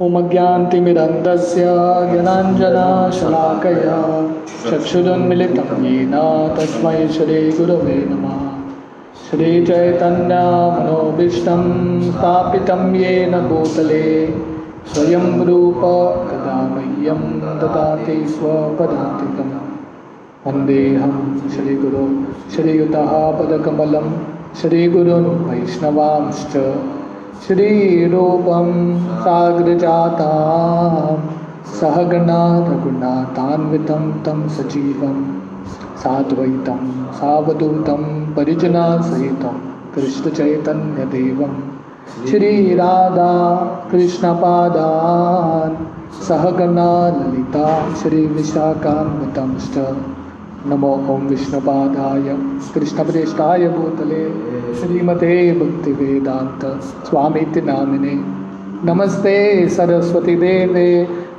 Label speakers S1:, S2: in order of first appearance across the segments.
S1: उमज्ञान्तिमिरन्दस्य ज्ञानाञ्जनशलाकया चक्षुरुन्मिलितं येन तस्मै श्रीगुरवे नमः। श्रीचैतन्यमनोभीष्टं स्थापितं येन भूतले स्वयं रूप कदा मह्यं ददाति स्वपदान्तिकम्। वन्देऽहं श्रीगुरो श्रीयुतः पदकमलं श्रीगुरुन् वैष्णवांश्च श्रीरूपं साग्रजातां सहगणा रघुनाथान्वितं तं सजीवं साद्वैतं सावधूतं परिजनसहितं कृष्णचैतन्यदेवं श्रीराधा कृष्णपादान् सहगणा ललिता श्रीविशाखान्वितंश्च। नमो ओं विष्णुपादाय कृष्णप्रेष्ठाय भूतले श्रीमते भक्तिवेदांत स्वामीति नामिने। नमस्ते सरस्वती देवे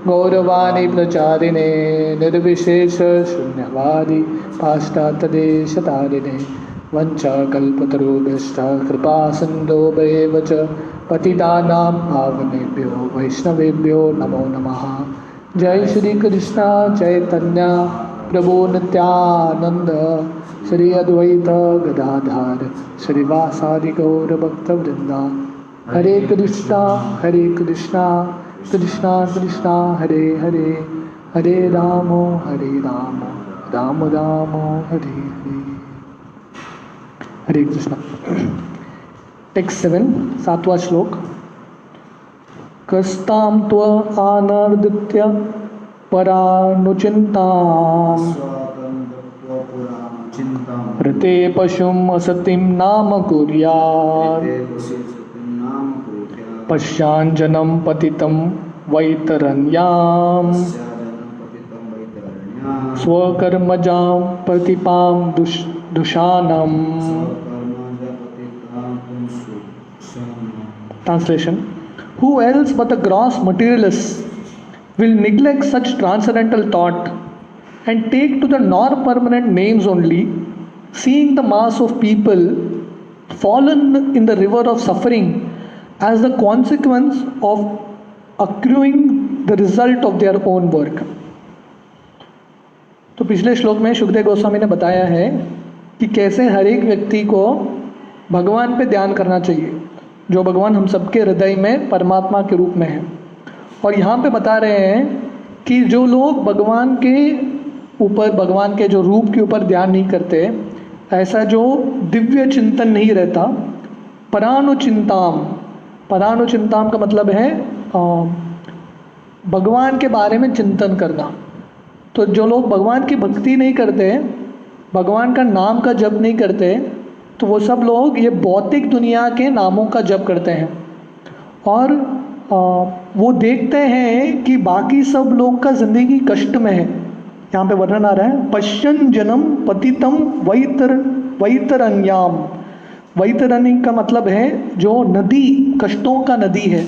S1: गौरवाणी प्रचारिणे निर्विशेष शून्यवादी पाश्चात्यदेशतारिणे। वंशकल्पतरुभ्यश्च कृपा सिन्धुभ्येव च पतितानां पावनेभ्यो वैष्णवेभ्यो नमो नमः। जय श्री कृष्ण चैतन्य प्रभु नित्यानंद श्री अद्वैत गदाधर श्रीवासादि गौर भक्तवृंदा। हरे कृष्णा कृष्णा कृष्णा हरे हरे, हरे राम राम राम हरे हरे। हरे कृष्णा। टेक्स्ट 7 7वां श्लोक। कस्तां त्व आनर्दित्य परानुचिन्तां ऋते पशुम् असतिं नाम कुर्यात् पश्याञ्जनं पतितं वैतरण्यां स्वकर्मजां प्रतिपां दुषाणम्। Translation: Who else but a gross materialist will neglect such transcendental thought and take to the non-permanent names only, seeing the mass of people fallen in the river of suffering as the consequence of accruing the result of their own work. तो पिछले श्लोक में शुकदेव गोस्वामी ने बताया है कि कैसे हर एक व्यक्ति को भगवान पे ध्यान करना चाहिए, जो भगवान हम सबके हृदय में परमात्मा के रूप में है। और यहाँ पे बता रहे हैं कि जो लोग भगवान के ऊपर, भगवान के जो रूप के ऊपर ध्यान नहीं करते, ऐसा जो दिव्य चिंतन नहीं रहता, परानुचिंताम का मतलब है भगवान के बारे में चिंतन करना। तो जो लोग भगवान की भक्ति नहीं करते, भगवान का नाम का जप नहीं करते, तो वो सब लोग ये भौतिक दुनिया के नामों का जप करते हैं और वो देखते हैं कि बाकी सब लोग का जिंदगी कष्ट में है। यहाँ पे वर्णन आ रहा है, पश्यन जनम पतितम वैतरण्याम। वैतरणी का मतलब है जो नदी, कष्टों का नदी है।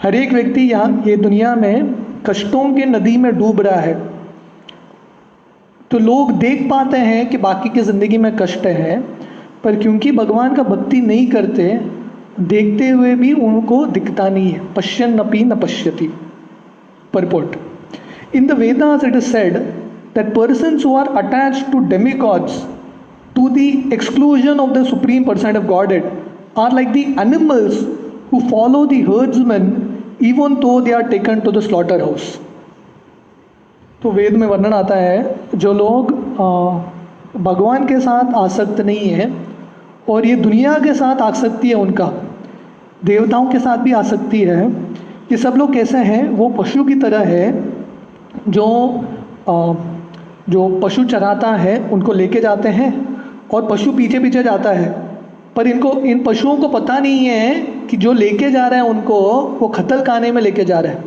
S1: हर एक व्यक्ति यहाँ ये दुनिया में कष्टों के नदी में डूब रहा है। तो लोग देख पाते हैं कि बाकी की ज़िंदगी में कष्ट है, पर क्योंकि भगवान का भक्ति नहीं करते, देखते हुए भी उनको दिखता नहीं है। पश्यन अपि न पश्यति। Purport: In the Vedas it is said that persons who are attached to demigods to the exclusion of the Supreme Personality of Godhead are like the animals who follow the herdsmen even though they are taken to the slaughterhouse. तो वेद में वर्णन आता है, जो लोग भगवान के साथ आसक्त नहीं है और ये दुनिया के साथ आसक्ति है, उनका देवताओं के साथ भी आसक्ति है, ये सब लोग कैसे हैं? वो पशु की तरह है जो पशु चराता है, उनको लेके जाते हैं और पशु पीछे पीछे जाता है, पर इन पशुओं को पता नहीं है कि जो लेके जा रहा है उनको, वो कत्ल खाने में लेके जा रहा है।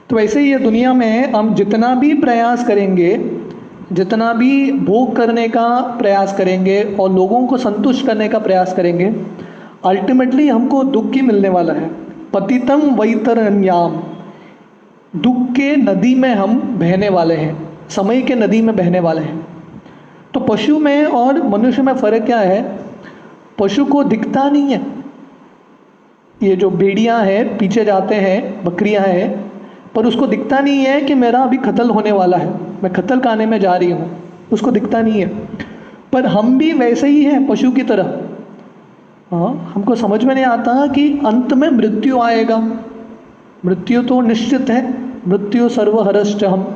S1: तो वैसे ही ये दुनिया में हम जितना भी प्रयास करेंगे, जितना भी भोग करने का प्रयास करेंगे और लोगों को संतुष्ट करने का प्रयास करेंगे, अल्टीमेटली हमको दुख ही मिलने वाला है। पतितम वैतरण्याम, दुख के नदी में हम बहने वाले हैं, समय के नदी में बहने वाले हैं। तो पशु में और मनुष्य में फ़र्क क्या है? पशु को दिखता नहीं है, ये जो भेड़ियाँ हैं पीछे जाते हैं, बकरियाँ हैं, पर उसको दिखता नहीं है कि मेरा अभी कत्ल होने वाला है, मैं कत्ल खाने में जा रही हूँ, उसको दिखता नहीं है। पर हम भी वैसे ही हैं पशु की तरह। हाँ, हमको समझ में नहीं आता कि अंत में मृत्यु आएगा। मृत्यु तो निश्चित है, मृत्यु सर्वहरश्च हम।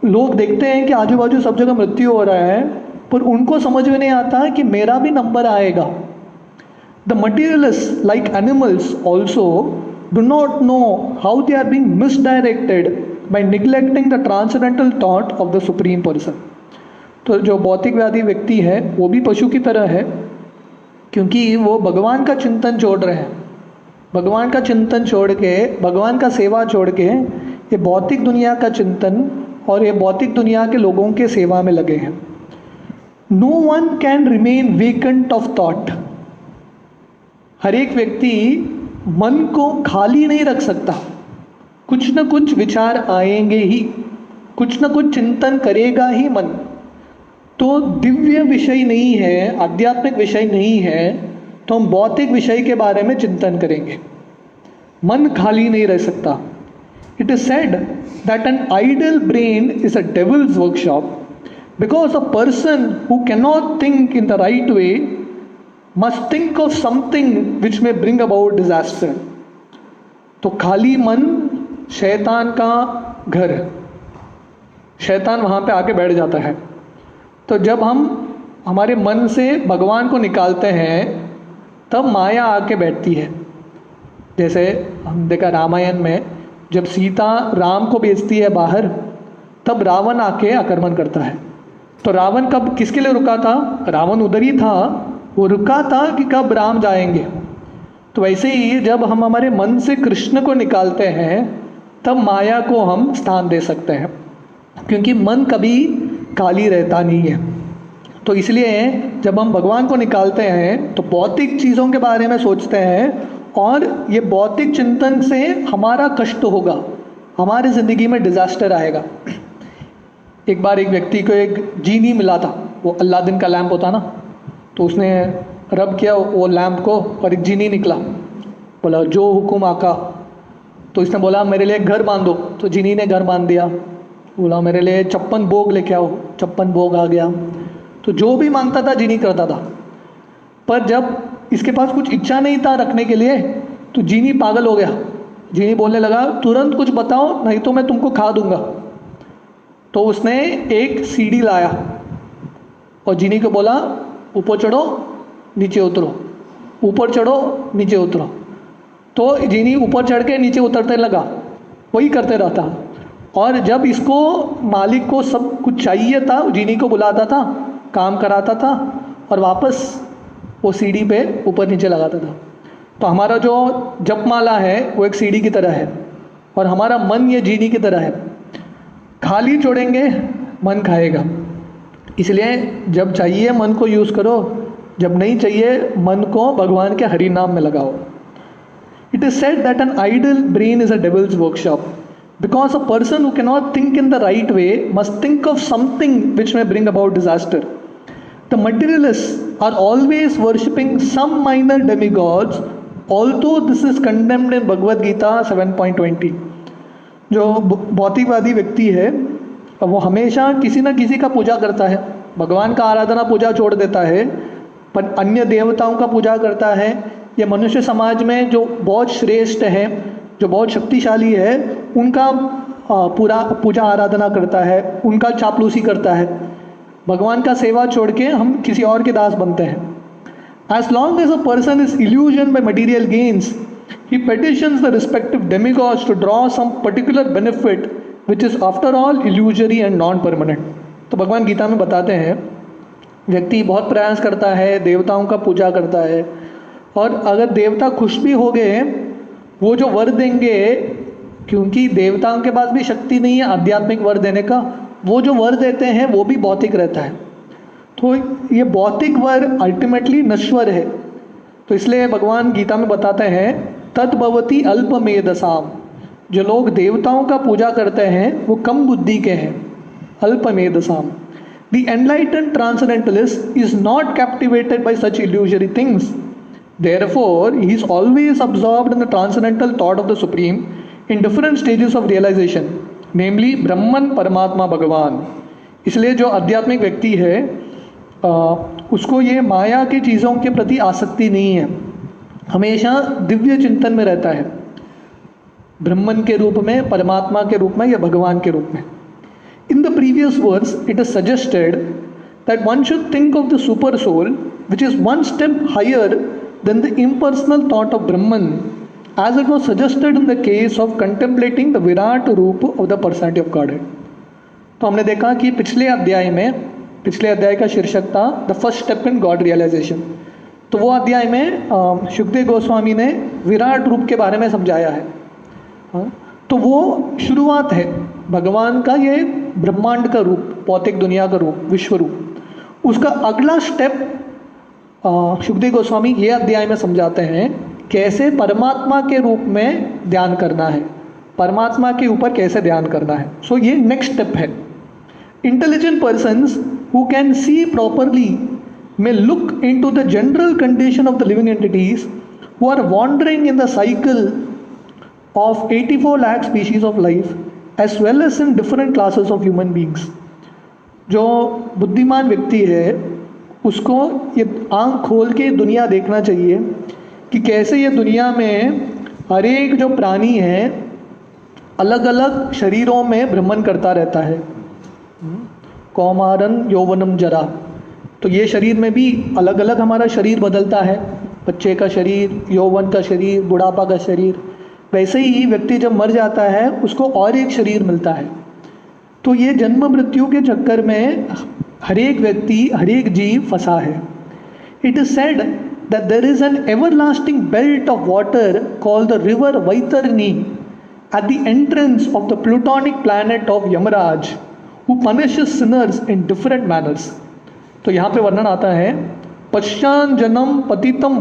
S1: लोग देखते हैं कि आजू बाजू सब जगह मृत्यु हो रहा है, पर उनको समझ में नहीं आता कि मेरा भी नंबर आएगा। The materialist like animals also do not know how they are being misdirected by neglecting the transcendental thought of the supreme person. तो जो भौतिकवादी व्यक्ति है वो भी पशु की तरह है, क्योंकि वो भगवान का चिंतन छोड़ रहे हैं। भगवान का चिंतन छोड़ के, भगवान का सेवा छोड़ के ये भौतिक दुनिया का चिंतन और ये भौतिक दुनिया के लोगों के सेवा में लगे हैं। No one can remain vacant of thought. हर एक व्यक्ति मन को खाली नहीं रख सकता, कुछ न कुछ विचार आएंगे ही, कुछ न कुछ चिंतन करेगा ही मन। तो दिव्य विषय नहीं है, आध्यात्मिक विषय नहीं है, तो हम भौतिक विषय के बारे में चिंतन करेंगे। मन खाली नहीं रह सकता। It is said that an idle brain is a devil's workshop because a person who can not think in the right way must think of something which may bring about disaster. तो खाली मन शैतान का घर है, शैतान वहाँ पे आके बैठ जाता है। तो जब हम हमारे मन से भगवान को निकालते हैं तब माया आके बैठती है। जैसे हम देखा रामायण में जब सीता राम को भेजती है बाहर, तब रावण आके आक्रमण करता है। तो रावण कब किसके लिए रुका था? रावण उधर ही था, वो रुका था कि कब राम जाएंगे। तो वैसे ही जब हम हमारे मन से कृष्ण को निकालते हैं तब माया को हम स्थान दे सकते हैं, क्योंकि मन कभी खाली रहता नहीं है। तो इसलिए जब हम भगवान को निकालते हैं तो भौतिक चीज़ों के बारे में सोचते हैं, और ये भौतिक चिंतन से हमारा कष्ट होगा, हमारी ज़िंदगी में डिज़ास्टर आएगा। एक बार एक व्यक्ति को एक जीनी मिला था, वो अलादीन का लैम्प होता ना, तो उसने रब किया वो लैम्प को और एक जीनी निकला। बोला जो हुकुम आका। तो इसने बोला मेरे लिए घर बांधो, तो जीनी ने घर बांध दिया। बोला मेरे लिए 56 भोग लेके आओ, 56 भोग आ गया। तो जो भी मांगता था जीनी करता था। पर जब इसके पास कुछ इच्छा नहीं था रखने के लिए, तो जीनी पागल हो गया। जीनी बोलने लगा तुरंत कुछ बताओ नहीं तो मैं तुमको खा दूंगा। तो उसने एक सीढ़ी लाया और जीनी को बोला ऊपर चढ़ो नीचे उतरो, ऊपर चढ़ो नीचे उतरो। तो जीनी ऊपर चढ़ के नीचे उतरते लगा, वही करते रहता। और जब इसको मालिक को सब कुछ चाहिए था, जीनी को बुलाता था, काम कराता था और वापस वो सीढ़ी पे ऊपर नीचे लगाता था। तो हमारा जो जपमाला है वो एक सीढ़ी की तरह है, और हमारा मन ये जीनी की तरह है। खाली छोड़ेंगे मन खाएगा। इसलिए जब चाहिए मन को यूज़ करो, जब नहीं चाहिए मन को भगवान के हरि नाम में लगाओ। It is said that an idle brain is a devil's workshop because a person who can not think in the right way must think of something which may bring about disaster. The materialists are always worshipping some minor demigods although this is condemned in Bhagavad Gita 7.20। जो भौतिकवादी व्यक्ति है वो हमेशा किसी न किसी का पूजा करता है। भगवान का आराधना पूजा छोड़ देता है, पर अन्य देवताओं का पूजा करता है। या मनुष्य समाज में जो बहुत श्रेष्ठ है, जो बहुत शक्तिशाली है, उनका पूरा पूजा आराधना करता है, उनका चापलूसी करता है। भगवान का सेवा छोड़ के हम किसी और के दास बनते हैं। As long as a person is illusion by material gains, he petitions the respective demigods to draw some particular benefit which is after all illusory and non-permanent। तो भगवान गीता में बताते हैं व्यक्ति बहुत प्रयास करता है, देवताओं का पूजा करता है, और अगर देवता खुश भी हो गए, वो जो वर देंगे, क्योंकि देवताओं के पास भी शक्ति नहीं है आध्यात्मिक वर देने का, वो जो वर देते हैं वो भी भौतिक रहता है। तो ये भौतिक वर अल्टीमेटली नश्वर है। तो इसलिए भगवान गीता में बताते हैं तद्भवती अल्पमेधसाम। जो लोग देवताओं का पूजा करते हैं वो कम बुद्धि के हैं, अल्पमेधसाम। The enlightened transcendentalist is not captivated by such illusory things. Therefore, he is always absorbed in the transcendental thought of the Supreme in different stages of realization, namely Brahman, Paramatma, भगवान. इसलिए जो आध्यात्मिक व्यक्ति है उसको ये माया की चीज़ों के प्रति आसक्ति नहीं है, हमेशा दिव्य चिंतन में रहता है, ब्रह्मन के रूप में, परमात्मा के रूप में या भगवान के रूप में. In the previous verse, it is suggested that one should think of the super soul, which is one step higher than the impersonal thought of Brahman, as it was suggested in the case of contemplating the Virat Roop of the personality of Godhead. तो हमने देखा कि पिछले अध्याय का शीर्षक था the first step in God realization. तो वो अध्याय में शुकदेव गोस्वामी ने विराट रूप के बारे में समझाया है. तो वो शुरुआत है भगवान का, ये ब्रह्मांड का रूप, भौतिक दुनिया का रूप, विश्व रूप. उसका अगला स्टेप शुकदेव गोस्वामी ये अध्याय में समझाते हैं कैसे परमात्मा के रूप में ध्यान करना है, परमात्मा के ऊपर कैसे ध्यान करना है. सो ये नेक्स्ट स्टेप है. Intelligent persons who can see properly may look into the general condition of the living entities who are wandering in the cycle of 84 lakh species of life as well as in different classes of human beings. जो बुद्धिमान व्यक्ति है उसको ये आँख खोल के दुनिया देखना चाहिए कि कैसे ये दुनिया में हर एक जो प्राणी है अलग अलग शरीरों में भ्रमण करता रहता है. कौमारन यौवनम जरा, तो ये शरीर में भी अलग अलग हमारा शरीर बदलता है, बच्चे का शरीर, यौवन का शरीर, बुढ़ापा का शरीर. वैसे ही व्यक्ति जब मर जाता है उसको और एक शरीर मिलता है. तो ये जन्म मृत्यु के चक्कर में हर एक व्यक्ति, हर एक जीव फंसा है. It is said that there is an everlasting belt of water called the river Vaitarni at the entrance of the plutonic planet of Yamraj who punishes sinners in different manners. तो यहाँ पे वर्णन आता है पश्चान जन्म पतितम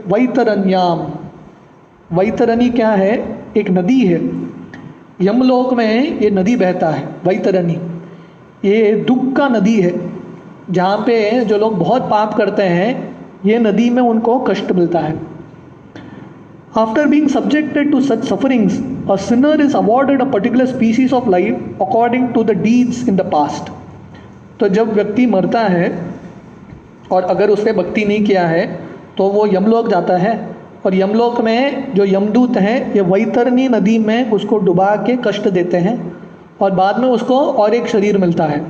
S1: वैतरण्याम. वैतरणी क्या है? एक नदी है. यमलोक में ये नदी बहता है वैतरणी. ये दुख का नदी है जहाँ पे जो लोग बहुत पाप करते हैं ये नदी में उनको कष्ट मिलता है. After being subjected to such sufferings a sinner is awarded a particular species of life according to the deeds in the past. तो जब व्यक्ति मरता है और अगर उसने भक्ति नहीं किया है तो वो यमलोक जाता है और यमलोक में जो यमदूत हैं ये वैतरणी नदी में उसको डुबा के कष्ट देते हैं और बाद में उसको और एक शरीर मिलता है.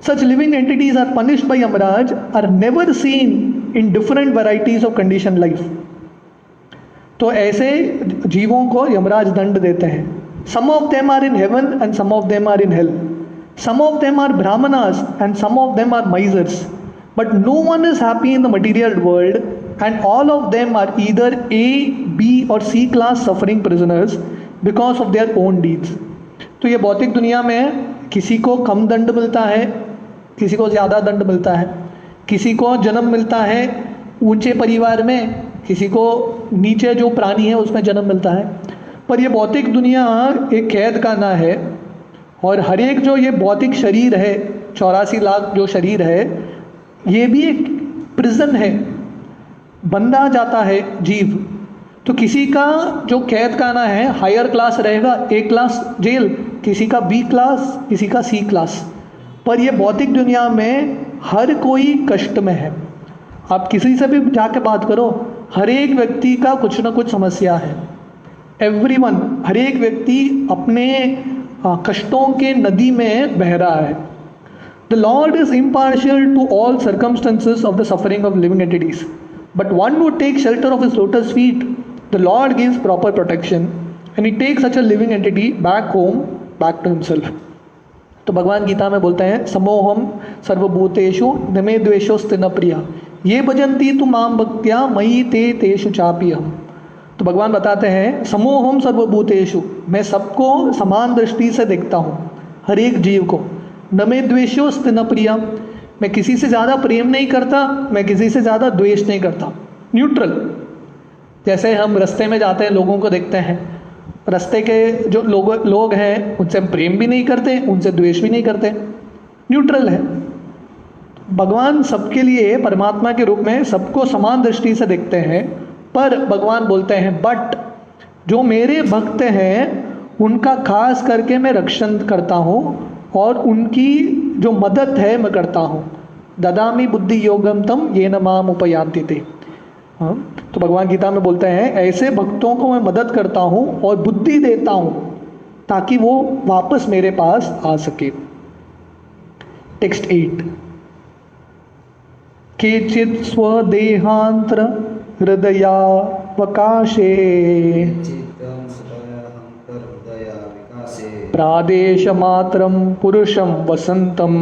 S1: Such living entities are punished by Yamraj are never seen in different varieties of condition life. तो ऐसे जीवों को यमराज दंड देते हैं. Some of them are in heaven and some of them are in hell. Some of them are brahmanas and some of them are misers. But no one is happy in the material world and all of them are either A, B or C class suffering prisoners because of their own deeds. तो ये भौतिक दुनिया में किसी को कम दंड मिलता है, किसी को ज़्यादा दंड मिलता है, किसी को जन्म मिलता है ऊंचे परिवार में, किसी को नीचे जो प्राणी है उसमें जन्म मिलता है. पर ये भौतिक दुनिया एक कैद खाना है और हर एक जो ये भौतिक शरीर है 84 लाख जो शरीर है ये भी एक प्रिजन है, बंधा जाता है जीव. तो किसी का जो कैद खाना है हायर क्लास रहेगा, ए क्लास जेल, किसी का बी क्लास, किसी का सी क्लास. पर ये भौतिक दुनिया में हर कोई कष्ट में है. आप किसी से भी जाके बात करो, हर एक व्यक्ति का कुछ ना कुछ समस्या है. एवरीवन, हर एक व्यक्ति अपने कष्टों के नदी में बह रहा है. The Lord is impartial to all circumstances of the suffering of living entities, but one would take shelter of his lotus feet. The Lord gives proper protection and he takes such a living entity back home, back to himself. तो भगवान गीता में बोलते हैं समोहम सर्वभूतेषु न मे द्वेषोस्ति न प्रिया ये भजन्ति तु माम भक्त्या मयि ते तेषु चापि अहम्. तो भगवान बताते हैं समोहम सर्वभूतेषु, मैं सबको समान दृष्टि से देखता हूँ, हर एक जीव को. न मे द्वेषोस्ति न प्रिया, मैं किसी से ज़्यादा प्रेम नहीं करता, मैं किसी से ज़्यादा द्वेष नहीं करता. न्यूट्रल. जैसे हम रास्ते में जाते हैं, लोगों को देखते हैं, रास्ते के जो लोग हैं उनसे हम प्रेम भी नहीं करते, उनसे द्वेष भी नहीं करते, न्यूट्रल है. भगवान सबके लिए परमात्मा के रूप में सबको समान दृष्टि से देखते हैं, पर भगवान बोलते हैं बट जो मेरे भक्त हैं उनका खास करके मैं रक्षण करता हूँ और उनकी जो मदद है मैं करता हूँ। ददामि बुद्धि योगम तम येन माम उपयान्ति ते। हाँ, तो भगवान गीता में बोलते हैं ऐसे भक्तों को मैं मदद करता हूँ और बुद्धि देता हूँ ताकि वो वापस मेरे पास आ सके। टेक्स्ट 8। केचित् स्वदेहांतर हृदयावकाशे प्रादेशमात्रं पुरुषं वसन्तं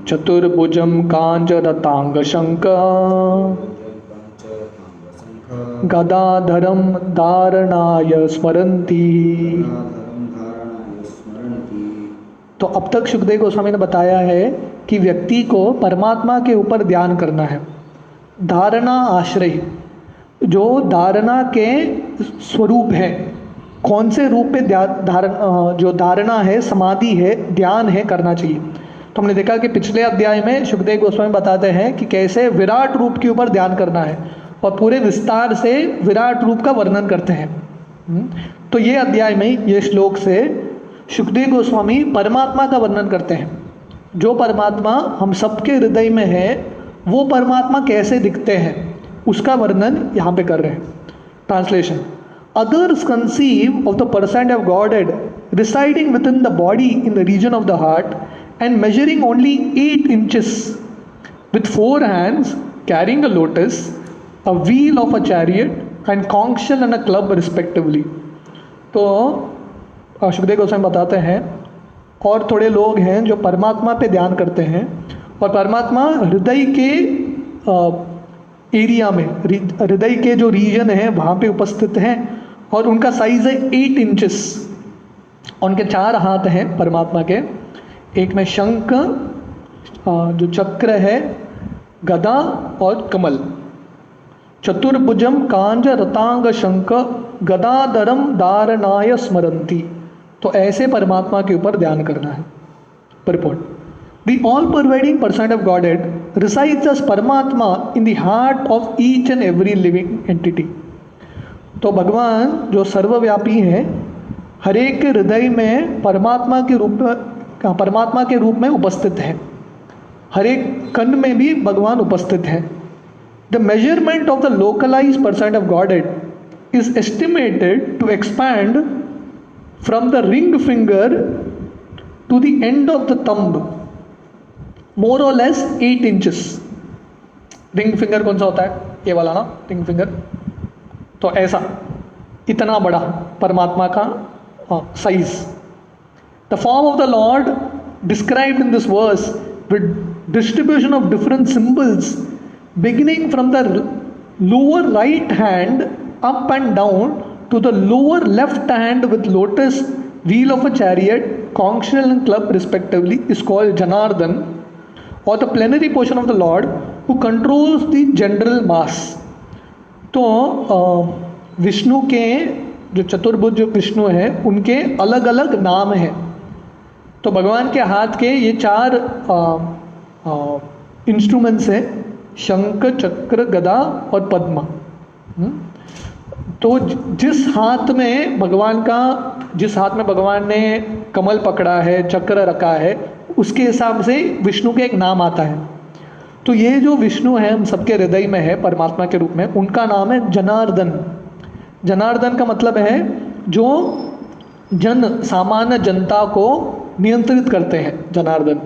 S1: चतुर्भुजं काञ्चरताङ्गशङ्क गदाधरं धारणाय स्मरन्ति। तो अब तक सुखदेव गोस्वामी ने बताया है कि व्यक्ति को परमात्मा के ऊपर ध्यान करना है। धारणा आश्रय, जो धारणा के स्वरूप है, कौन से रूप पे जो धारणा है, समाधि है, ध्यान है, करना चाहिए। तो हमने देखा कि पिछले अध्याय में सुखदेव गोस्वामी बताते हैं कि कैसे विराट रूप के ऊपर ध्यान करना है और पूरे विस्तार से विराट रूप का वर्णन करते हैं। तो ये अध्याय में ये श्लोक से सुखदेव गोस्वामी परमात्मा का वर्णन करते हैं। जो परमात्मा हम सबके हृदय में है वो परमात्मा कैसे दिखते हैं उसका वर्णन यहाँ पे कर रहे हैं। Translation. Others conceive of the person of Godhead residing within the body in the region of the heart and measuring only 8 inches, with 4 hands, carrying a lotus, a wheel of a chariot, and conch shell and a club respectively. तो सुखदेव गोस्वामी बताते हैं और थोड़े लोग हैं जो परमात्मा पे ध्यान करते हैं और परमात्मा हृदय के एरिया में, हृदय के जो रीजन है वहाँ पे उपस्थित हैं और उनका साइज है 8 इंचेस। उनके 4 हाथ हैं परमात्मा के, एक में शंख, जो चक्र है, गदा और कमल। चतुर्भुजम कांज रतांग शंख गदाधरम धारणाय स्मरन्ति। तो ऐसे परमात्मा के ऊपर ध्यान करना है। परिपोर्ट। The all-pervading person of Godhead resides as Paramatma in the heart of each and every living entity. तो भगवान जो सर्वव्यापी हैं, हर एक के हृदय में परमात्मा के रूप में उपस्थित है। हर एक कण में भी भगवान उपस्थित है। The measurement of the localized person of Godhead is estimated to expand from the ring finger to the end of the thumb, more or less 8 inches. Ring finger कौन सा होता है? ये वाला ना, रिंग फिंगर। तो ऐसा इतना बड़ा परमात्मा का size. The form of the Lord described in this verse with distribution of different symbols beginning from the lower right hand up and down to the lower left hand with lotus, wheel of a chariot, conch shell and club respectively, is called Janardhan, or the plenary portion of the Lord who controls the general mass. तो विष्णु के जो चतुर्भुज विष्णु हैं उनके अलग अलग नाम हैं। तो भगवान के हाथ के ये 4 इंस्ट्रूमेंट्स हैं, शंख, चक्र, गदा और पद्म। तो जिस हाथ में भगवान ने कमल पकड़ा है, चक्र रखा है, उसके हिसाब से विष्णु के एक नाम आता है। तो ये जो विष्णु है हम सबके हृदय में है परमात्मा के रूप में, उनका नाम है जनार्दन। जनार्दन का मतलब है जो सामान्य जनता को नियंत्रित करते हैं, Janardan.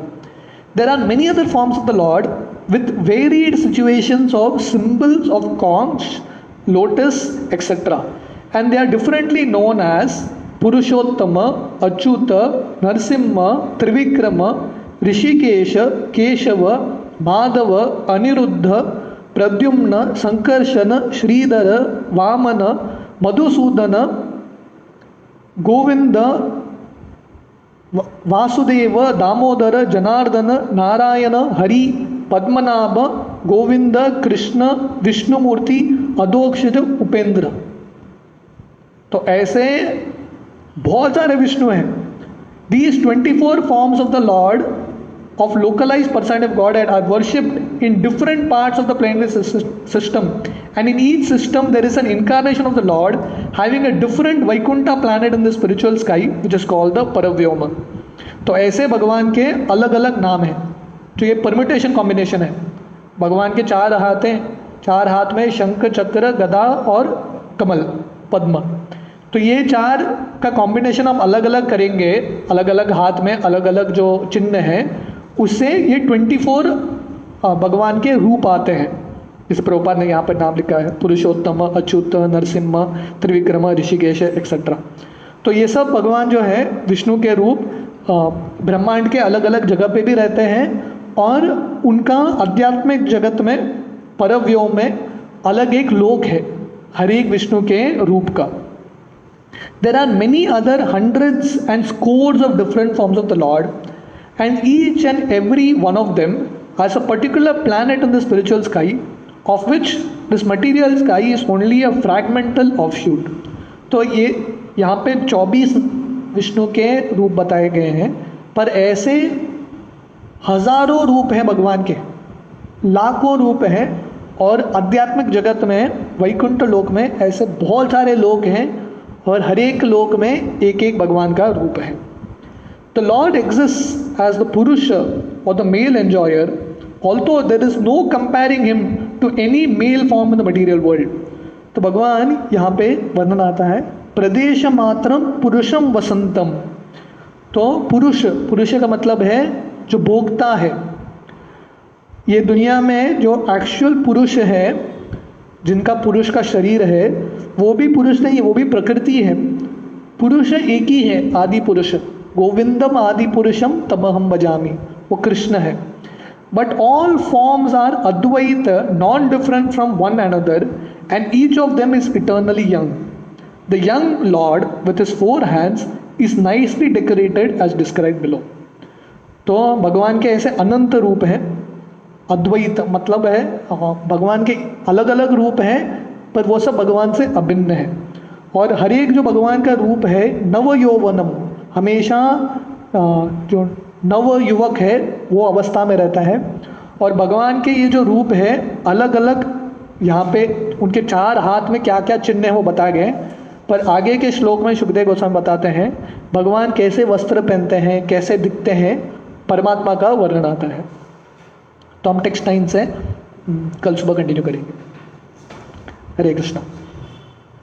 S1: There are many other forms of the Lord with varied situations of symbols of conch, lotus, etc. And they are differently known as Purushottama, Achyuta, Narsimha, Trivikrama, Rishikesha, Keshava, Madhava, Aniruddha, Pradyumna, Sankarshana, Sridhara, Vamana, Madhusudana, Govinda, Vasudeva, Damodara, Janardana, Narayana, Hari, Padmanabha, Govinda, Krishna, Vishnumurti, अधोक्षज, उपेंद्र। तो ऐसे बहुत सारे विष्णु हैं। These 24 forms of the Lord of localized personality of Godhead are worshipped in different parts of the planetary system, and in each system there is an incarnation of the Lord having a different Vaikuntha planet in the spiritual sky, which is called the Paravyoma. तो ऐसे भगवान के अलग अलग नाम हैं, जो ये परमिटेशन कॉम्बिनेशन है. भगवान के 4 हाथ हैं, 4 हाथ में शंख, चक्र, गदा और कमल, पद्म. तो ये 4 का कॉम्बिनेशन आप अलग अलग करेंगे, अलग अलग हाथ में अलग अलग जो चिन्ह हैं, उससे ये 24 भगवान के रूप आते हैं. इस प्रभुपाद ने यहाँ पर नाम लिखा है, पुरुषोत्तम, अच्युत, नरसिम्हा, त्रिविक्रम, ऋषिकेश एक्सेट्रा. तो ये सब भगवान जो है विष्णु के रूप ब्रह्मांड के अलग अलग जगह पे भी रहते हैं, और उनका आध्यात्मिक जगत में परव्योम में अलग एक लोक है हर एक विष्णु के रूप का. There are many other hundreds and scores of different forms of the Lord, and each and every one of them has a particular planet in the spiritual sky, of which this material sky is only a fragmental offshoot. तो ये यहाँ पे 24 विष्णु के रूप बताए गए हैं, पर ऐसे हजारों रूप हैं भगवान के, लाखों रूप हैं, और आध्यात्मिक जगत में वैकुंठ लोक में ऐसे बहुत सारे लोक हैं, और हर एक लोक में एक एक भगवान का रूप है. The Lord exists as the Purusha or the male enjoyer, although there is no comparing him to any male form in the material world. तो भगवान यहाँ पे वर्णन आता है, प्रदेश मात्रम पुरुषम वसंतम. तो पुरुष का मतलब है जो भोगता है. ये दुनिया में जो एक्चुअल पुरुष है, जिनका पुरुष का शरीर है, वो भी पुरुष नहीं है, वो भी प्रकृति है. पुरुष एक ही है, आदि पुरुष, गोविंदम आदि पुरुषम तमहम भजामि, वो कृष्ण है. But all forms are advaita, non different from one another, and each of them is eternally young. The young Lord with his 4 hands is nicely decorated as described below. तो भगवान के ऐसे अनंत रूप हैं. अद्वैत मतलब है भगवान के अलग अलग रूप हैं, पर वो सब भगवान से अभिन्न है. और हर एक जो भगवान का रूप है नव यौवनम, हमेशा जो नव युवक है वो अवस्था में रहता है. और भगवान के ये जो रूप है अलग अलग, यहाँ पे उनके 4 हाथ में क्या क्या चिन्ह है वो बताए गए. पर आगे के श्लोक में सुखदेव गोस्वामी बताते हैं भगवान कैसे वस्त्र पहनते हैं, कैसे दिखते हैं, परमात्मा का वर्णन आता है. तो हम टेक्स्ट 9 से कल सुबह कंटिन्यू करेंगे. हरे कृष्णा.